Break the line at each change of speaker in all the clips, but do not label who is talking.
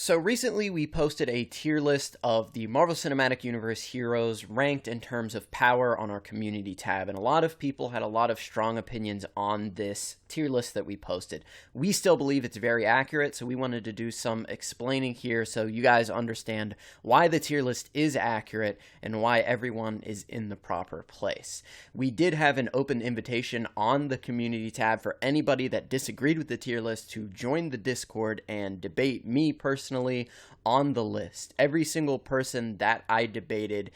So recently we posted a tier list of the Marvel Cinematic Universe heroes ranked in terms of power on our community tab, and a lot of people had a lot of strong opinions on this tier list that we posted. We still believe it's very accurate, so we wanted to do some explaining here so you guys understand why the tier list is accurate and why everyone is in the proper place. We did have an open invitation on the community tab for anybody that disagreed with the tier list to join the Discord and debate me personally on the list. Every single person that I debated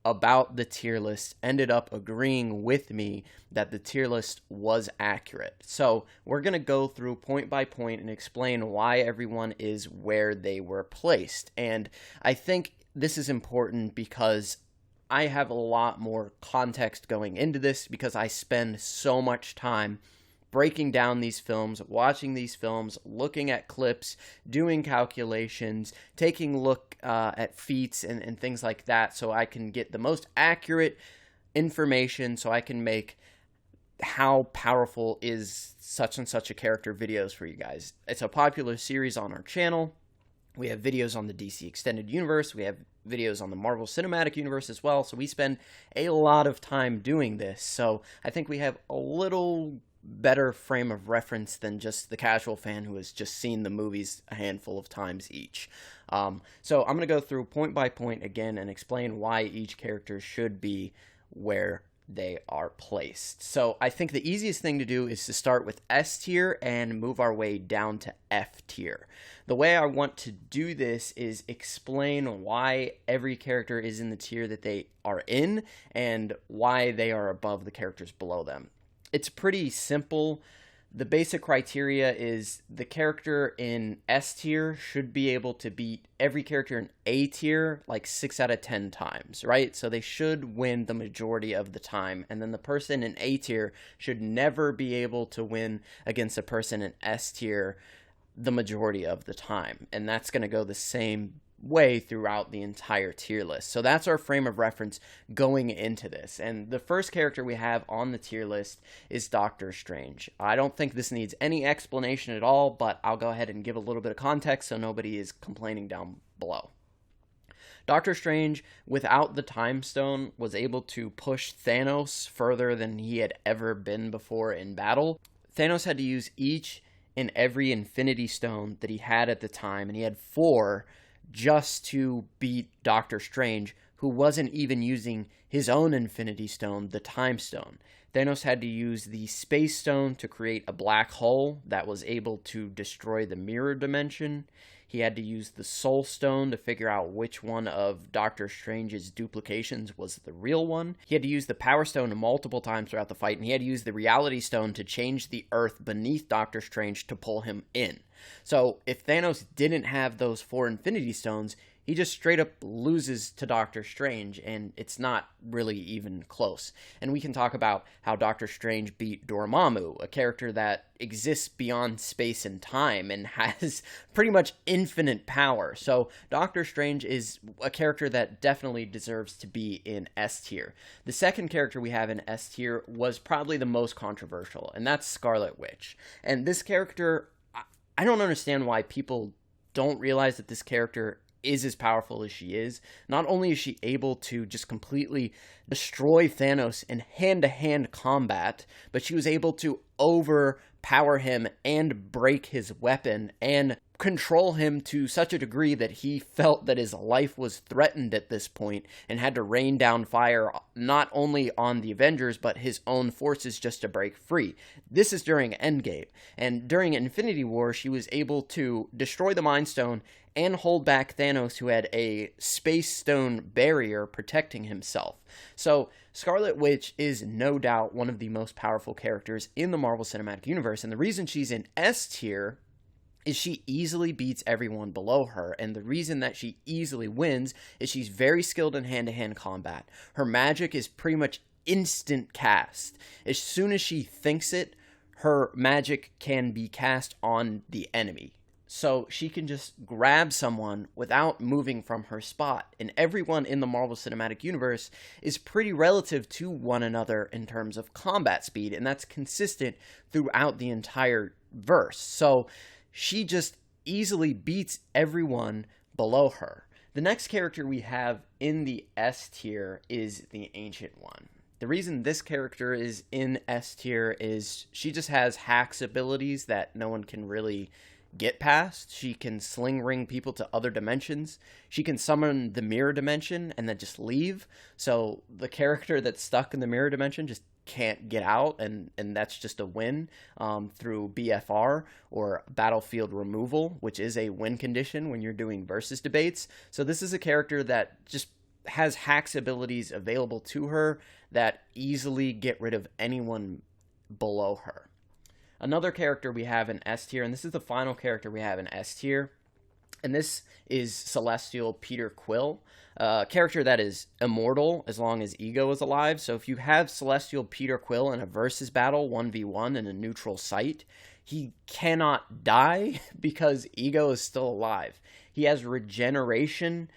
about the tier list ended up agreeing with me that the tier list was accurate. So we're going to go through point by point and explain why everyone is where they were placed. And I think this is important because I have a lot more context going into this because I spend so much time breaking down these films, watching these films, looking at clips, doing calculations, taking a look at feats and things like that so I can get the most accurate information so I can make how powerful is such and such a character videos for you guys. It's a popular series on our channel. We have videos on the DC Extended Universe. We have videos on the Marvel Cinematic Universe as well. So we spend a lot of time doing this. So I think we have a little better frame of reference than just the casual fan who has just seen the movies a handful of times each. So I'm going to go through point by point again and explain why each character should be where they are placed. So I think the easiest thing to do is to start with S tier and move our way down to F tier. The way I want to do this is explain why every character is in the tier that they are in and why they are above the characters below them. It's pretty simple. The basic criteria is the character in S tier should be able to beat every character in A tier like 6 out of 10 times, right? So they should win the majority of the time. And then the person in A tier should never be able to win against a person in S tier the majority of the time. And that's going to go the same way throughout the entire tier list. So that's our frame of reference going into this. And the first character we have on the tier list is Doctor Strange. I don't think this needs any explanation at all, but I'll go ahead and give a little bit of context so nobody is complaining down below. Doctor Strange, without the Time Stone, was able to push Thanos further than he had ever been before in battle. Thanos had to use each and every Infinity Stone that he had at the time, and he had 4 just to beat Doctor Strange, who wasn't even using his own Infinity Stone, the Time Stone. Thanos had to use the Space Stone to create a black hole that was able to destroy the mirror dimension. He had to use the Soul Stone to figure out which one of Doctor Strange's duplications was the real one. He had to use the Power Stone multiple times throughout the fight, and he had to use the Reality Stone to change the Earth beneath Doctor Strange to pull him in. So if Thanos didn't have those 4 Infinity Stones, he just straight up loses to Doctor Strange, and it's not really even close. And we can talk about how Doctor Strange beat Dormammu, a character that exists beyond space and time and has pretty much infinite power. So Doctor Strange is a character that definitely deserves to be in S tier. The second character we have in S tier was probably the most controversial, and that's Scarlet Witch. And this character, I don't understand why people don't realize that this character is as powerful as she is. Not only is she able to just completely destroy Thanos in hand-to-hand combat, but she was able to overpower him and break his weapon and control him to such a degree that he felt that his life was threatened at this point and had to rain down fire not only on the Avengers but his own forces just to break free. This is during Endgame, and during Infinity War she was able to destroy the Mind Stone and hold back Thanos, who had a Space Stone barrier protecting himself. So Scarlet Witch is no doubt one of the most powerful characters in the Marvel Cinematic Universe, and the reason she's in S tier is she easily beats everyone below her, and the reason that she easily wins is she's very skilled in hand-to-hand combat. Her magic is pretty much instant cast. As soon as she thinks it, her magic can be cast on the enemy. So she can just grab someone without moving from her spot. And everyone in the Marvel Cinematic Universe is pretty relative to one another in terms of combat speed, and that's consistent throughout the entire verse. So she just easily beats everyone below her. The next character we have in the S tier is the Ancient One. The reason this character is in S tier is she just has hacks abilities that no one can really get past. She can sling ring people to other dimensions. She can summon the mirror dimension and then just leave. So the character that's stuck in the mirror dimension just can't get out, and that's just a win through BFR or battlefield removal, which is a win condition when you're doing versus debates. So this is a character that just has hacks abilities available to her that easily get rid of anyone below her. Another character we have in S tier, and this is the final character we have in S tier, and this is Celestial Peter Quill, a character that is immortal as long as Ego is alive. So if you have Celestial Peter Quill in a versus battle, 1v1 in a neutral site, he cannot die because Ego is still alive. He has regeneration,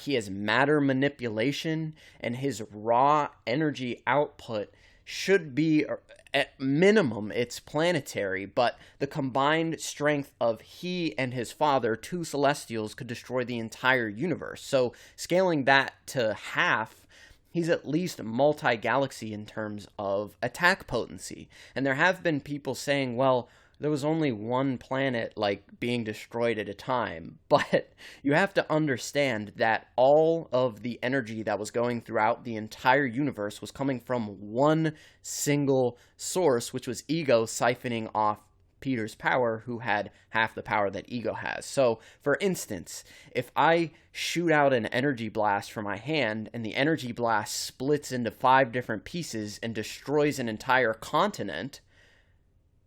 he has matter manipulation, and his raw energy output should be, at minimum, it's planetary, but the combined strength of he and his father, two Celestials, could destroy the entire universe. So scaling that to half, he's at least multi-galaxy in terms of attack potency. And there have been people saying, well, there was only one planet, like, being destroyed at a time. But you have to understand that all of the energy that was going throughout the entire universe was coming from one single source, which was Ego siphoning off Peter's power, who had half the power that Ego has. So, for instance, if I shoot out an energy blast from my hand, and the energy blast splits into 5 different pieces and destroys an entire continent,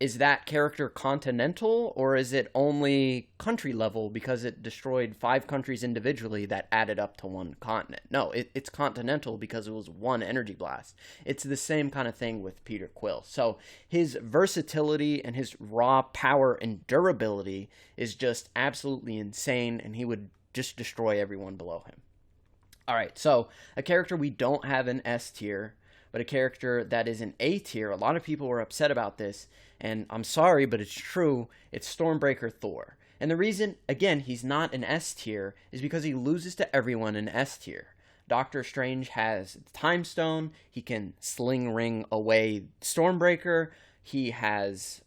is that character continental, or is it only country level because it destroyed 5 countries individually that added up to one continent? No, it's continental because it was one energy blast. It's the same kind of thing with Peter Quill. So his versatility and his raw power and durability is just absolutely insane, and he would just destroy everyone below him. All right, so a character we don't have in S tier, but a character that is in A tier. A lot of people were upset about this, and I'm sorry, but it's true. It's Stormbreaker Thor. And the reason, again, he's not in S tier is because he loses to everyone in S tier. Doctor Strange has Time Stone. He can sling ring away Stormbreaker. He has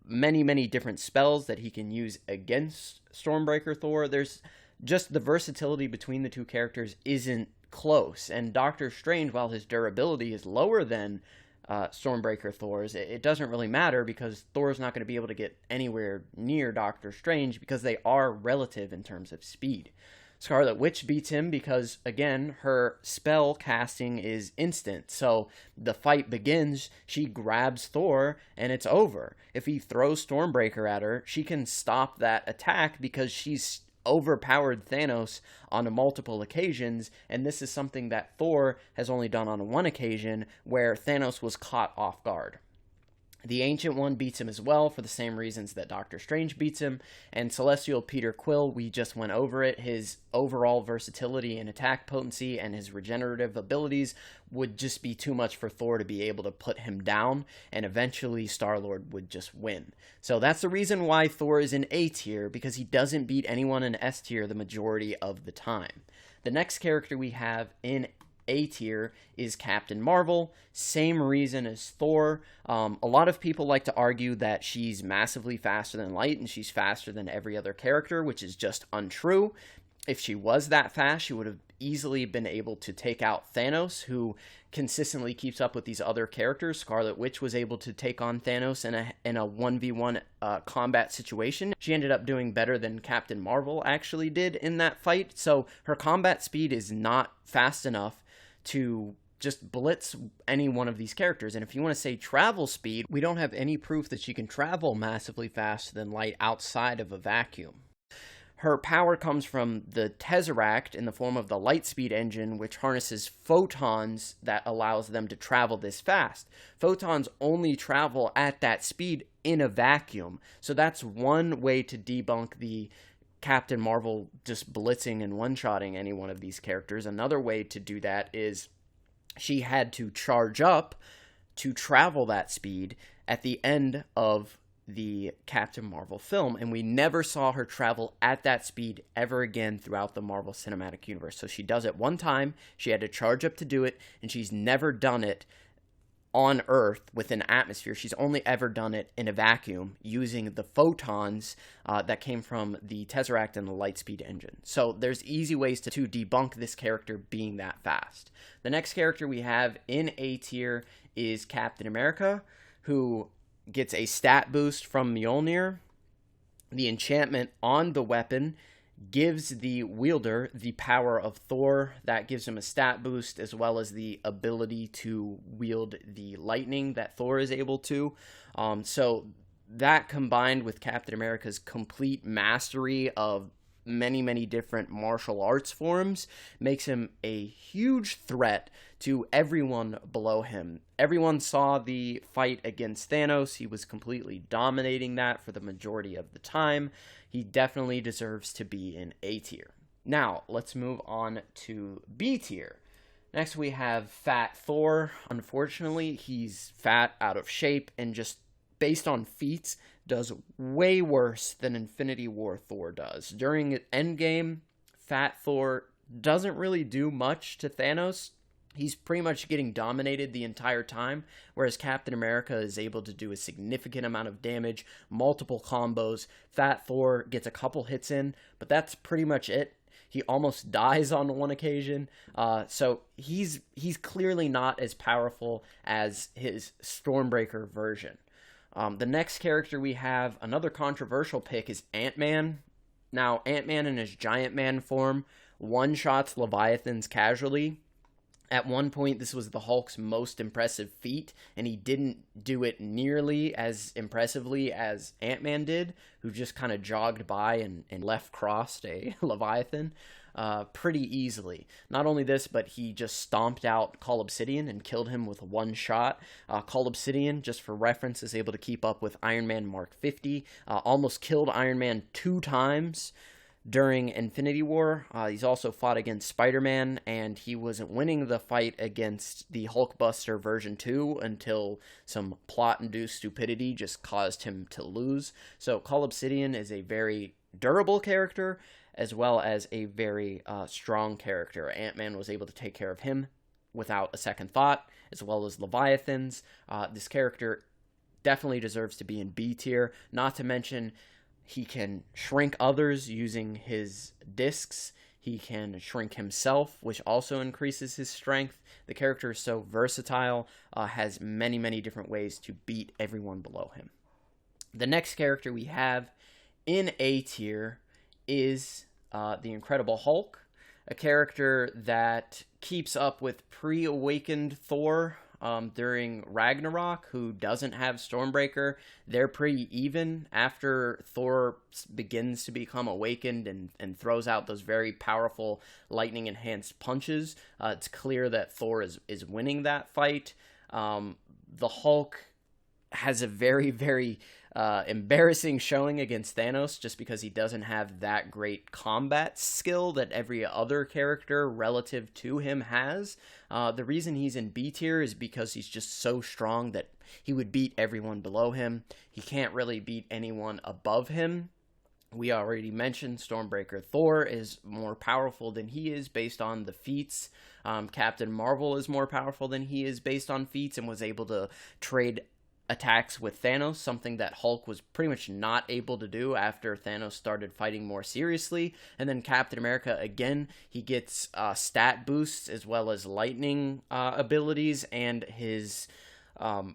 many, many different spells that he can use against Stormbreaker Thor. There's just the versatility between the two characters isn't close, and Doctor Strange, while his durability is lower than Stormbreaker Thor's, it doesn't really matter because Thor's not going to be able to get anywhere near Doctor Strange because they are relative in terms of speed. Scarlet Witch beats him because, again, her spell casting is instant. So the fight begins, she grabs Thor, and it's over. If he throws Stormbreaker at her, she can stop that attack because she's overpowered Thanos on multiple occasions, and this is something that Thor has only done on one occasion where Thanos was caught off guard. The Ancient One beats him as well for the same reasons that Doctor Strange beats him, and Celestial Peter Quill, we just went over it. His overall versatility and attack potency and his regenerative abilities would just be too much for Thor to be able to put him down, and eventually Star-Lord would just win. So that's the reason why Thor is in A tier, because he doesn't beat anyone in S tier the majority of the time. The next character we have in A tier is Captain Marvel. Same reason as Thor. A lot of people like to argue that she's massively faster than light and she's faster than every other character, which is just untrue. If she was that fast, she would have easily been able to take out Thanos, who consistently keeps up with these other characters. Scarlet Witch was able to take on Thanos in a 1v1 combat situation. She ended up doing better than Captain Marvel actually did in that fight. So her combat speed is not fast enough to just blitz any one of these characters. And if you want to say travel speed, we don't have any proof that she can travel massively faster than light outside of a vacuum. Her power comes from the Tesseract in the form of the Lightspeed engine, which harnesses photons that allows them to travel this fast. Photons only travel at that speed in a vacuum. So that's one way to debunk the Captain Marvel just blitzing and one-shotting any one of these characters. Another way to do that is she had to charge up to travel that speed at the end of the Captain Marvel film, and we never saw her travel at that speed ever again throughout the Marvel Cinematic Universe. So she does it one time, she had to charge up to do it, and she's never done it on Earth with an atmosphere. She's only ever done it in a vacuum using the photons that came from the Tesseract and the Lightspeed engine. So there's easy ways to debunk this character being that fast. The next character we have in A tier is Captain America, who gets a stat boost from Mjolnir. The enchantment on the weapon gives the wielder the power of Thor. That gives him a stat boost, as well as the ability to wield the lightning that Thor is able to. So that, combined with Captain America's complete mastery of many different martial arts forms, makes him a huge threat to everyone below him. Everyone saw the fight against Thanos. He was completely dominating that for the majority of the time. He definitely deserves to be in A tier. Now, let's move on to B tier. Next, we have Fat Thor. Unfortunately, he's fat, out of shape, and just based on feats, does way worse than Infinity War Thor does. During Endgame, Fat Thor doesn't really do much to Thanos. He's pretty much getting dominated the entire time, whereas Captain America is able to do a significant amount of damage, multiple combos. Fat Thor gets a couple hits in, but that's pretty much it. He almost dies on one occasion, so he's clearly not as powerful as his Stormbreaker version. The next character we have, another controversial pick, is Ant-Man. Now, Ant-Man in his Giant Man form one-shots Leviathans casually. At one point, this was the Hulk's most impressive feat, and he didn't do it nearly as impressively as Ant-Man did, who just kind of jogged by and left-crossed a Leviathan pretty easily. Not only this, but he just stomped out Cull Obsidian and killed him with one shot. Cull Obsidian, just for reference, is able to keep up with Iron Man Mark 50, almost killed Iron Man 2 times during Infinity War. He's also fought against Spider-Man, and he wasn't winning the fight against the Hulkbuster version 2 until some plot-induced stupidity just caused him to lose. So Cull Obsidian is a very durable character, as well as a very strong character. Ant-Man was able to take care of him without a second thought, as well as Leviathans. This character definitely deserves to be in B tier, not to mention he can shrink others using his discs. He can shrink himself, which also increases his strength. The character is so versatile, has many different ways to beat everyone below him. The next character we have in A tier is the Incredible Hulk, a character that keeps up with pre-awakened Thor during Ragnarok, who doesn't have Stormbreaker. They're pretty even after Thor begins to become awakened and throws out those very powerful lightning-enhanced punches. It's clear that Thor is winning that fight. The Hulk has a very embarrassing showing against Thanos, just because he doesn't have that great combat skill that every other character relative to him has. The reason he's in B tier is because he's just so strong that he would beat everyone below him. He can't really beat anyone above him. We already mentioned Stormbreaker Thor is more powerful than he is based on the feats. Captain Marvel is more powerful than he is based on feats, and was able to trade attacks with Thanos, something that Hulk was pretty much not able to do after Thanos started fighting more seriously. And then Captain America, again, he gets stat boosts as well as lightning abilities, and his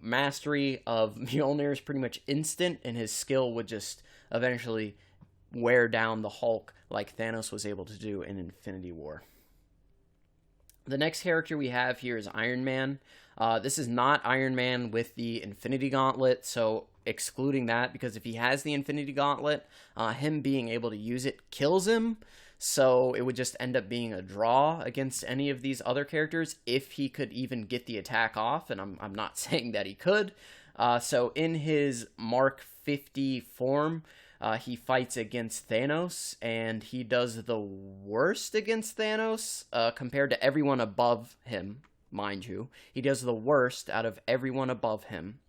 mastery of Mjolnir is pretty much instant, and his skill would just eventually wear down the Hulk like Thanos was able to do in Infinity War. The next character we have here is Iron Man. This is not Iron Man with the Infinity Gauntlet, so excluding that, because if he has the Infinity Gauntlet, him being able to use it kills him, so it would just end up being a draw against any of these other characters if he could even get the attack off, and I'm not saying that he could. So in his Mark 50 form, he fights against Thanos, and he does the worst against Thanos compared to everyone above him, mind you. He does the worst out of everyone above him.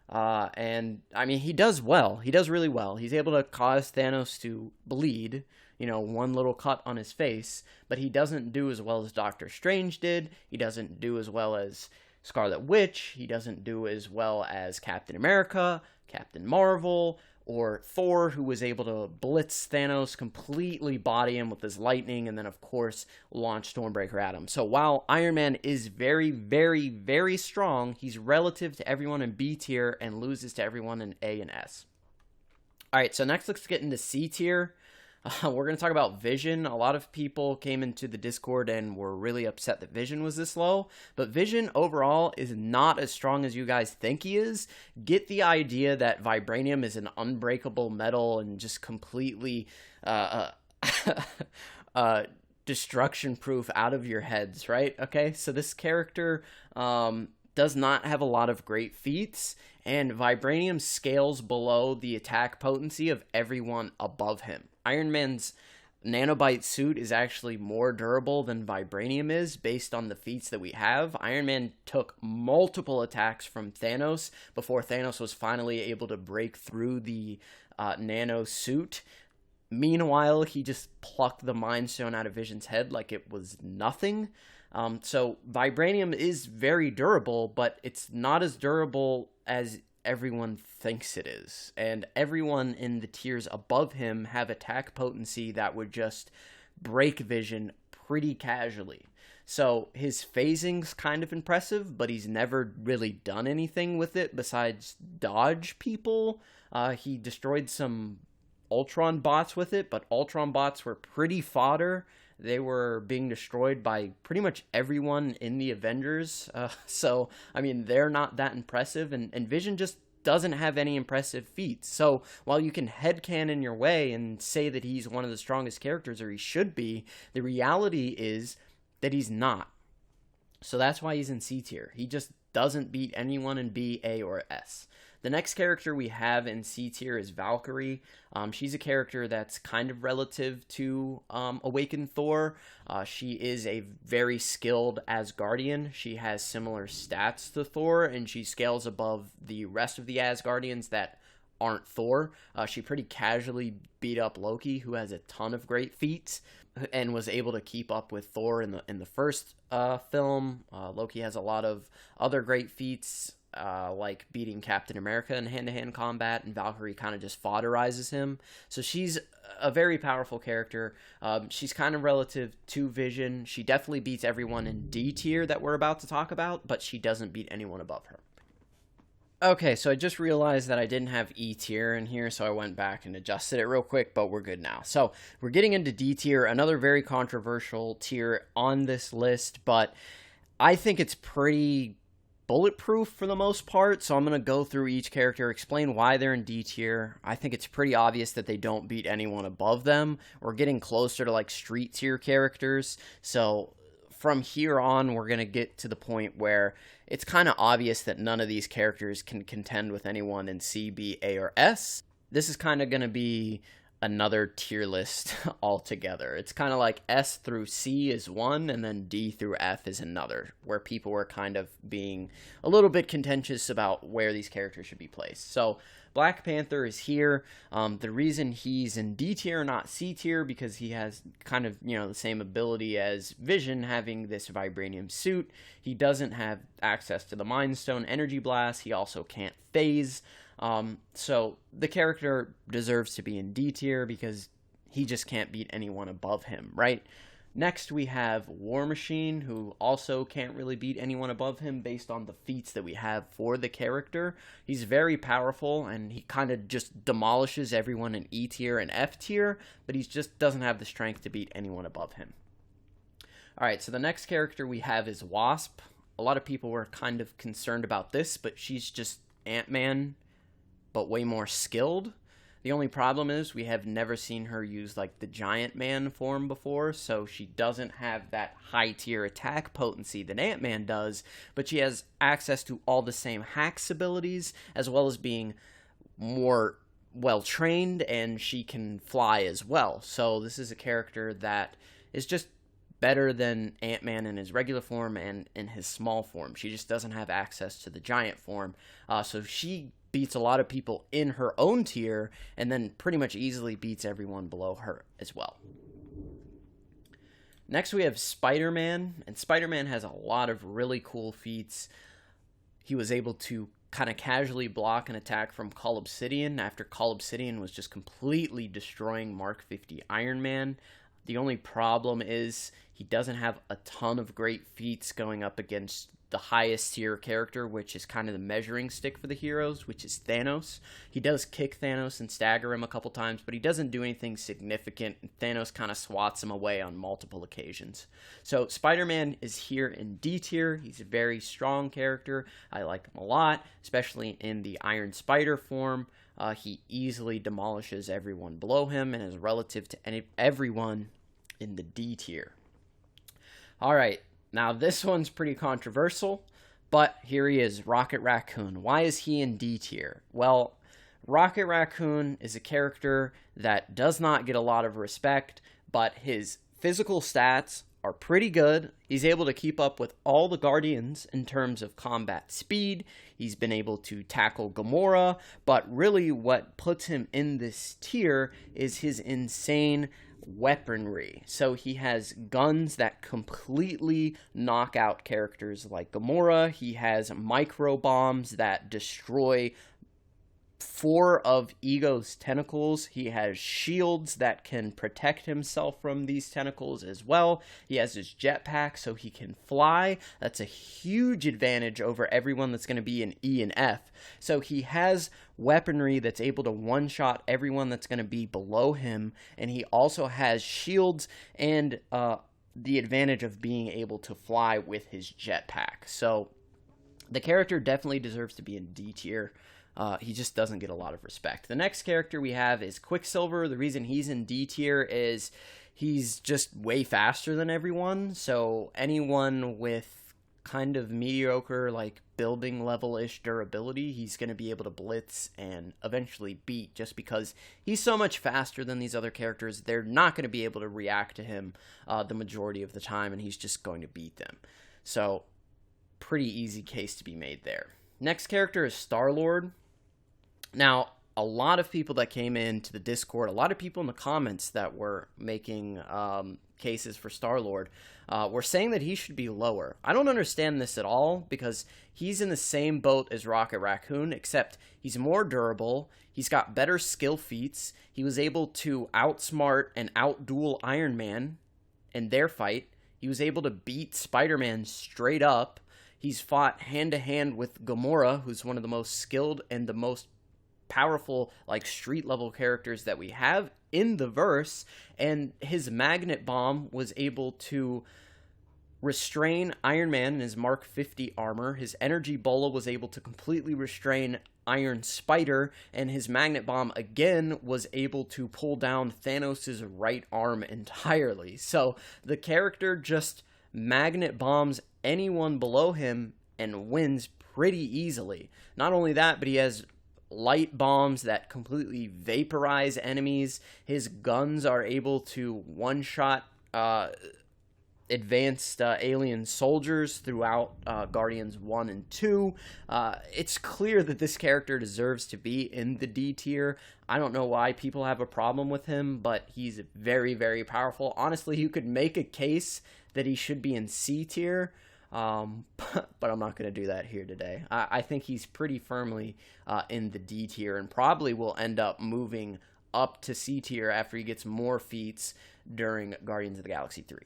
And I mean, he does well. He does really well. He's able to cause Thanos to bleed, one little cut on his face, but he doesn't do as well as Doctor Strange did. He doesn't do as well as Scarlet Witch. He doesn't do as well as Captain America, Captain Marvel, or Thor, who was able to blitz Thanos, completely body him with his lightning, and then, of course, launch Stormbreaker at him. So while Iron Man is very, very, very strong, he's relative to everyone in B tier and loses to everyone in A and S. All right, so next let's get into C tier. We're going to talk about Vision. A lot of people came into the Discord and were really upset that Vision was this low. But Vision overall is not as strong as you guys think he is. Get the idea that vibranium is an unbreakable metal and just completely destruction proof out of your heads, right? Okay, so this character does not have a lot of great feats, and vibranium scales below the attack potency of everyone above him. Iron Man's nanobite suit is actually more durable than vibranium is based on the feats that we have. Iron Man took multiple attacks from Thanos before Thanos was finally able to break through the nano suit. Meanwhile, he just plucked the Mind Stone out of Vision's head like it was nothing. So vibranium is very durable, but it's not as durable as everyone thinks it is. And everyone in the tiers above him have attack potency that would just break Vision pretty casually. So his phasing's kind of impressive, but he's never really done anything with it besides dodge people. He destroyed some Ultron bots with it, but Ultron bots were pretty fodder. They were being destroyed by pretty much everyone in the Avengers. So, I mean, they're not that impressive, and Vision just doesn't have any impressive feats. So, while you can headcanon your way and say that he's one of the strongest characters, or he should be, the reality is that he's not. So that's why he's in C tier. He just doesn't beat anyone in B, A, or S. The next character we have in C tier is Valkyrie. She's a character that's kind of relative to Awakened Thor. She is a very skilled Asgardian. She has similar stats to Thor, and she scales above the rest of the Asgardians that aren't Thor. She pretty casually beat up Loki, who has a ton of great feats, and was able to keep up with Thor in the first film. Loki has a lot of other great feats, like beating Captain America in hand-to-hand combat, and Valkyrie kind of just fodderizes him. So she's a very powerful character. She's kind of relative to Vision. She definitely beats everyone in D tier that we're about to talk about, but she doesn't beat anyone above her. Okay, so I just realized that I didn't have E tier in here, so I went back and adjusted it real quick, but we're good now. So we're getting into D tier, another very controversial tier on this list, but I think it's pretty bulletproof for the most part, so I'm going to go through each character, explain why they're in D tier. I think it's pretty obvious that they don't beat anyone above them. We're getting closer to like street tier characters, so from here on we're going to get to the point where it's kind of obvious that none of these characters can contend with anyone in C, B, A, or S. This is kind of going to be another tier list altogether. It's kind of like S through C is one, and then D through F is another, where people were kind of being a little bit contentious about where these characters should be placed. So Black Panther is here. The reason he's in D tier, not C tier, because he has kind of, the same ability as Vision, having this vibranium suit. He doesn't have access to the Mind Stone Energy Blast. He also can't phase. So the character deserves to be in D tier because he just can't beat anyone above him, right? Next, we have War Machine, who also can't really beat anyone above him based on the feats that we have for the character. He's very powerful, and he kind of just demolishes everyone in E tier and F tier, but he just doesn't have the strength to beat anyone above him. Alright, so the next character we have is Wasp. A lot of people were kind of concerned about this, but she's just Ant-Man, but way more skilled. The only problem is we have never seen her use like the Giant Man form before, so she doesn't have that high tier attack potency that Ant-Man does, but she has access to all the same hacks abilities, as well as being more well trained, and she can fly as well. So this is a character that is just better than Ant-Man in his regular form and in his small form. She just doesn't have access to the giant form. So she beats a lot of people in her own tier and then pretty much easily beats everyone below her as well. Next we have Spider-Man, and Spider-Man has a lot of really cool feats. He was able to kind of casually block an attack from Cull Obsidian after Cull Obsidian was just completely destroying Mark 50 Iron Man. The only problem is he doesn't have a ton of great feats going up against the highest tier character, which is kind of the measuring stick for the heroes, which is Thanos. He does kick Thanos and stagger him a couple times, but he doesn't do anything significant. Thanos kind of swats him away on multiple occasions. So Spider-Man is here in D tier. He's a very strong character. I like him a lot, especially in the Iron Spider form. He easily demolishes everyone below him and is relative to everyone in the D tier. All right. Now, this one's pretty controversial, but here he is, Rocket Raccoon. Why is he in D tier? Well, Rocket Raccoon is a character that does not get a lot of respect, but his physical stats are pretty good. He's able to keep up with all the Guardians in terms of combat speed. He's been able to tackle Gamora, but really what puts him in this tier is his insane weaponry. So he has guns that completely knock out characters like Gamora. He has micro bombs that destroy 4 of Ego's tentacles. He has shields that can protect himself from these tentacles as well. He has his jetpack so he can fly. That's a huge advantage over everyone that's going to be in E and F. So he has weaponry that's able to one-shot everyone that's going to be below him, and he also has shields and the advantage of being able to fly with his jetpack. So the character definitely deserves to be in D tier. He just doesn't get a lot of respect. The next character we have is Quicksilver. The reason he's in D tier is he's just way faster than everyone. So anyone with kind of mediocre, like building level-ish durability, he's going to be able to blitz and eventually beat just because he's so much faster than these other characters. They're not going to be able to react to him the majority of the time, and he's just going to beat them. So pretty easy case to be made there. Next character is Star-Lord. Now, a lot of people that came into the Discord, a lot of people in the comments that were making cases for Star-Lord were saying that he should be lower. I don't understand this at all because he's in the same boat as Rocket Raccoon, except he's more durable, he's got better skill feats, he was able to outsmart and outduel Iron Man in their fight, he was able to beat Spider-Man straight up, he's fought hand-to-hand with Gamora, who's one of the most skilled and the most powerful, like, street level characters that we have in the verse, and his magnet bomb was able to restrain Iron Man in his Mark 50 armor. His energy bola was able to completely restrain Iron Spider, and his magnet bomb again was able to pull down Thanos' right arm entirely. So the character just magnet bombs anyone below him and wins pretty easily. Not only that, but he has light bombs that completely vaporize enemies. His guns are able to one-shot advanced alien soldiers throughout Guardians 1 and 2. It's clear that this character deserves to be in the D tier. I don't know why people have a problem with him, but he's very, very powerful. Honestly, you could make a case that he should be in C tier, but I'm not going to do that here today. I think he's pretty firmly in the D tier and probably will end up moving up to C tier after he gets more feats during Guardians of the Galaxy 3.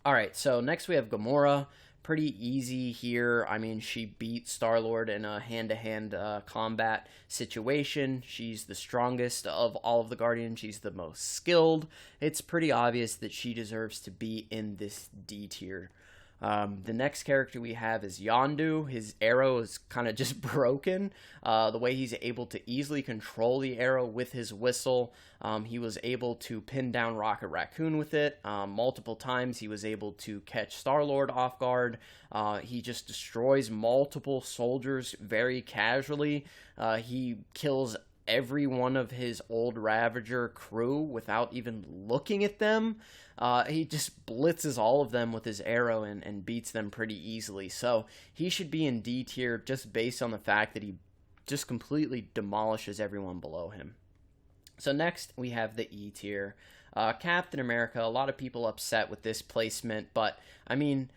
Alright, so next we have Gamora. Pretty easy here. I mean, she beat Star-Lord in a hand-to-hand combat situation. She's the strongest of all of the Guardians. She's the most skilled. It's pretty obvious that she deserves to be in this D tier. The next character we have is Yondu. His arrow is kind of just broken. The way he's able to easily control the arrow with his whistle. He was able to pin down Rocket Raccoon with it. Multiple times he was able to catch Star-Lord off guard. He just destroys multiple soldiers very casually. He kills every one of his old Ravager crew without even looking at them. He just blitzes all of them with his arrow and beats them pretty easily. So he should be in D tier just based on the fact that he just completely demolishes everyone below him. So next we have the E tier. Captain America, a lot of people upset with this placement, but I mean,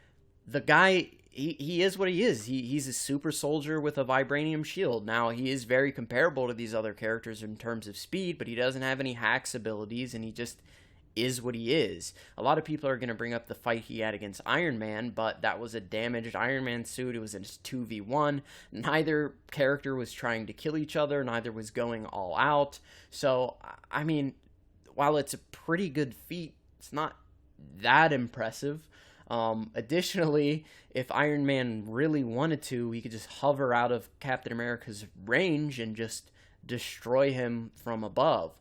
the guy, he is what he is. He's a super soldier with a vibranium shield. Now, he is very comparable to these other characters in terms of speed, but he doesn't have any hacks abilities, and he just is what he is. A lot of people are going to bring up the fight he had against Iron Man, but that was a damaged Iron Man suit. It was a 2v1. Neither character was trying to kill each other. Neither was going all out. So, I mean, while it's a pretty good feat, it's not that impressive. Additionally, if Iron Man really wanted to, he could just hover out of Captain America's range and just destroy him from above,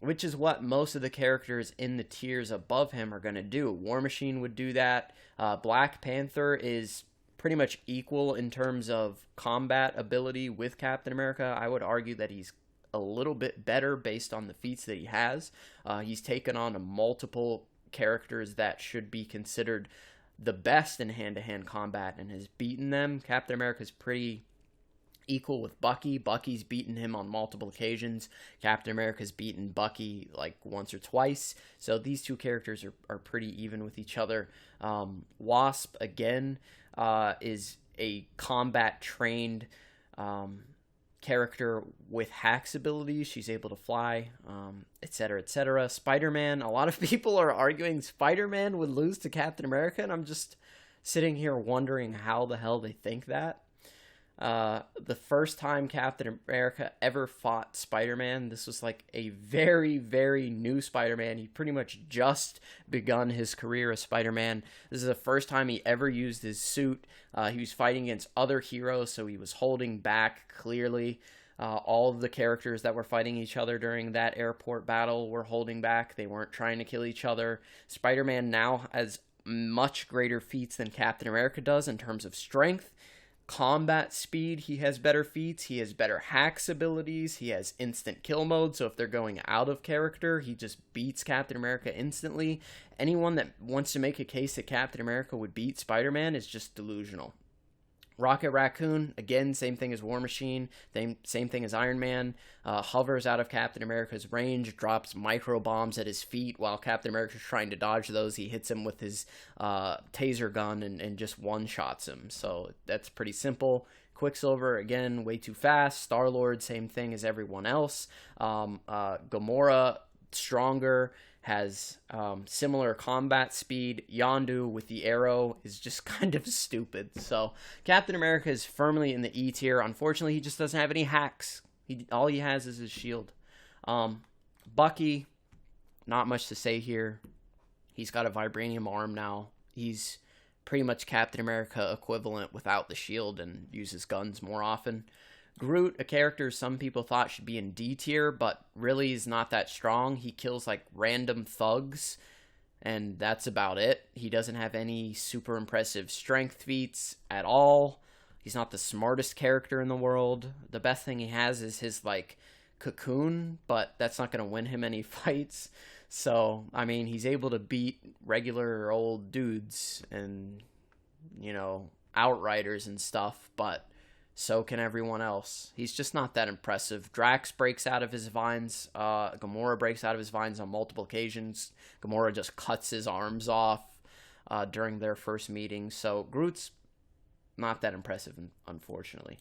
which is what most of the characters in the tiers above him are going to do. War Machine would do that. Black Panther is pretty much equal in terms of combat ability with Captain America. I would argue that he's a little bit better based on the feats that he has. He's taken on multiple characters that should be considered the best in hand-to-hand combat and has beaten them. Captain America's pretty equal with Bucky. Bucky's beaten him on multiple occasions. Captain America's beaten Bucky like once or twice. So these two characters are pretty even with each other. Wasp, again, is a combat-trained character with hacks abilities. She's able to fly, etc., etc. Spider-Man, a lot of people are arguing Spider-Man would lose to Captain America, and I'm just sitting here wondering how the hell they think that. The first time Captain America ever fought Spider-Man, this was like a very, very new Spider-Man. He pretty much just begun his career as Spider-Man. This is the first time he ever used his suit. He was fighting against other heroes, so he was holding back clearly. All of the characters that were fighting each other during that airport battle were holding back. They weren't trying to kill each other. Spider-Man now has much greater feats than Captain America does in terms of strength. Combat speed, he has better feats, he has better hacks abilities, he has instant kill mode, so if they're going out of character, he just beats Captain America instantly. Anyone that wants to make a case that Captain America would beat Spider-Man is just delusional. Rocket Raccoon, again, same thing as War Machine, same thing as Iron Man, hovers out of Captain America's range, drops micro bombs at his feet while Captain America's trying to dodge those. He hits him with his taser gun and just one-shots him, so that's pretty simple. Quicksilver, again, way too fast. Star-Lord, same thing as everyone else. Gamora, stronger, has similar combat speed. Yondu with the arrow is just kind of stupid. So Captain America is firmly in the E tier. Unfortunately, he just doesn't have any hacks. All he has is his shield. Bucky, not much to say here. He's got a vibranium arm now. He's pretty much Captain America equivalent without the shield and uses guns more often. Groot, a character some people thought should be in D tier, but really is not that strong. He kills like random thugs, and that's about it. He doesn't have any super impressive strength feats at all. He's not the smartest character in the world. The best thing he has is his like cocoon, but that's not going to win him any fights. So, I mean, he's able to beat regular old dudes and, you know, outriders and stuff, but so can everyone else. He's just not that impressive. Drax breaks out of his vines. Gamora breaks out of his vines on multiple occasions. Gamora just cuts his arms off during their first meeting. So Groot's not that impressive, unfortunately.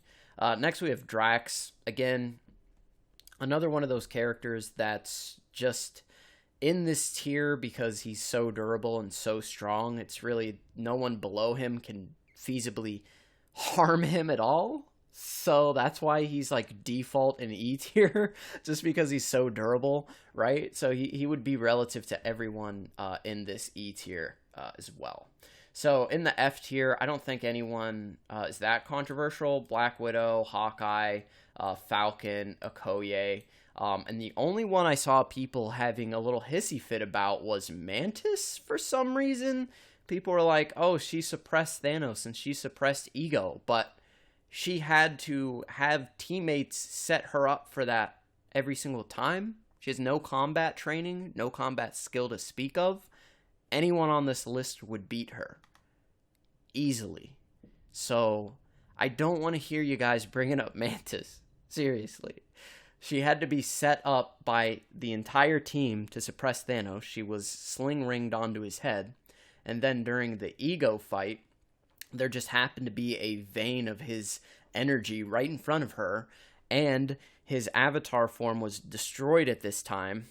Next we have Drax. Again, another one of those characters that's just in this tier because he's so durable and so strong. It's really no one below him can feasibly harm him at all. So that's why he's like default in E tier, just because he's so durable, right? So he would be relative to everyone in this E tier as well. So in the F tier, I don't think anyone is that controversial. Black Widow, Hawkeye, Falcon, Okoye. And the only one I saw people having a little hissy fit about was Mantis for some reason. People were like, oh, she suppressed Thanos and she suppressed Ego, but she had to have teammates set her up for that every single time. She has no combat training, no combat skill to speak of. Anyone on this list would beat her easily. So I don't want to hear you guys bringing up Mantis. Seriously. She had to be set up by the entire team to suppress Thanos. She was sling-ringed onto his head. And then during the ego fight, there just happened to be a vein of his energy right in front of her. And his avatar form was destroyed at this time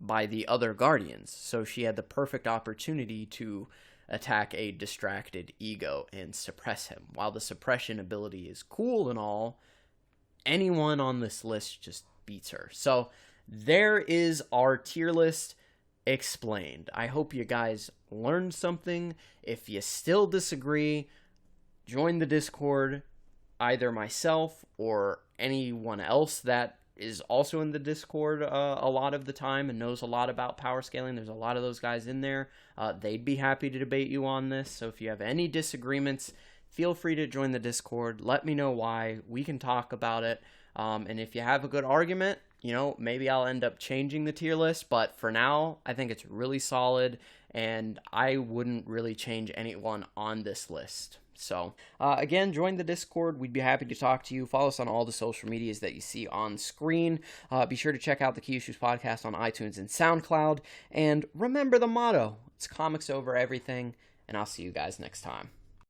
by the other Guardians. So she had the perfect opportunity to attack a distracted ego and suppress him. While the suppression ability is cool and all, anyone on this list just beats her. So there is our tier list explained. I hope you guys learned something. If you still disagree, join the Discord. Either myself or anyone else that is also in the Discord a lot of the time and knows a lot about power scaling. There's a lot of those guys in there. They'd be happy to debate you on this. So if you have any disagreements, feel free to join the Discord. Let me know why. We can talk about it. And if you have a good argument, maybe I'll end up changing the tier list. But for now, I think it's really solid. And I wouldn't really change anyone on this list. So, again, join the Discord. We'd be happy to talk to you. Follow us on all the social medias that you see on screen. Be sure to check out the Key Issues podcast on iTunes and SoundCloud. And remember the motto, it's comics over everything. And I'll see you guys next time.